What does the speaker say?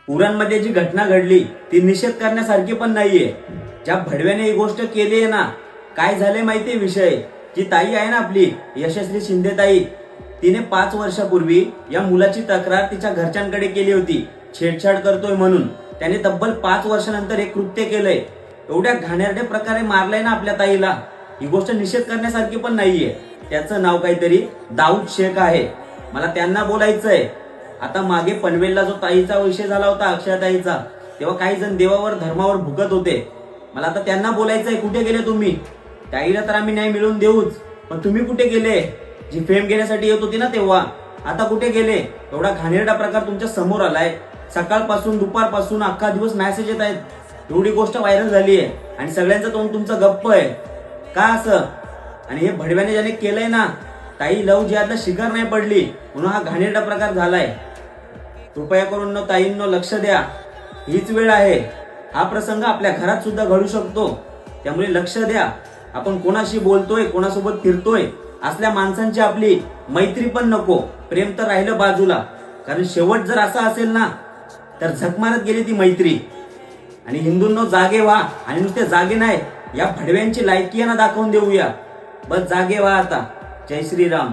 उरणमध्ये जी घटना घडली ती निषेध करण्यासारखी पण नाहीये. ज्या भडव्याने ही गोष्ट केली आहे ना, काय झाले माहितीये विषय, जी ताई आहे ना आपली यशस्वी शिंदे ताई, तिने 5 वर्षापूर्वी या मुलाची तक्रार तिच्या घरच्यांकडे केली होती, छेडछाड करतोय म्हणून. त्याने तब्बल 5 वर्षानंतर हे कृत्य केलंय. एवढ्या घाणेरड्या प्रकारे मारलंय ना आपल्या ताईला, ही गोष्ट निषेध करण्यासारखी पण नाहीये. त्याचं नाव काहीतरी दाऊद शेख आहे. मला त्यांना बोलायचंय. आता मागे पनवेलला जो ताईचा विषय झाला होता, अक्षयताईचा, तेव्हा काही जण देवावर धर्मावर भुकत होते. मला आता त्यांना बोलायचंय, कुठे गेले तुम्ही? ताईला तर आम्ही न्याय मिळवून देऊच, पण तुम्ही कुठे गेले? जी फेम घेण्यासाठी येत होती ना तेव्हा, आता कुठे गेले? एवढा घाणेरडा प्रकार तुमच्या समोर आलाय. सकाळपासून दुपारपासून अख्खा दिवस मेसेज येत आहेत. एवढी गोष्ट व्हायरल झाली आहे आणि सगळ्यांचं तोंड तुमचं गप्प आहे. का असं? आणि हे भडव्याने ज्याने केलंय ना, ताई लव जिहादला शिकार नाही पडली म्हणून हा घाणेरडा प्रकार झालाय. कृपया करून ताईंनो लक्ष द्या. हीच वेळ आहे. हा प्रसंग आपल्या घरात सुद्धा घडू शकतो, त्यामुळे लक्ष द्या. आपण कोणाशी बोलतोय, कोणासोबत फिरतोय, असल्या माणसांची आपली मैत्री पण नको, प्रेम तर राहिलं बाजूला. कारण शेवट जर असा असेल ना, तर झक मारत गेली ती मैत्री. आणि हिंदूंनो जागे व्हा, आणि नुसते जागे नाही, या भडव्यांची लायकी ना दाखवून देऊया. बस जागे व्हा आता. जय श्रीराम.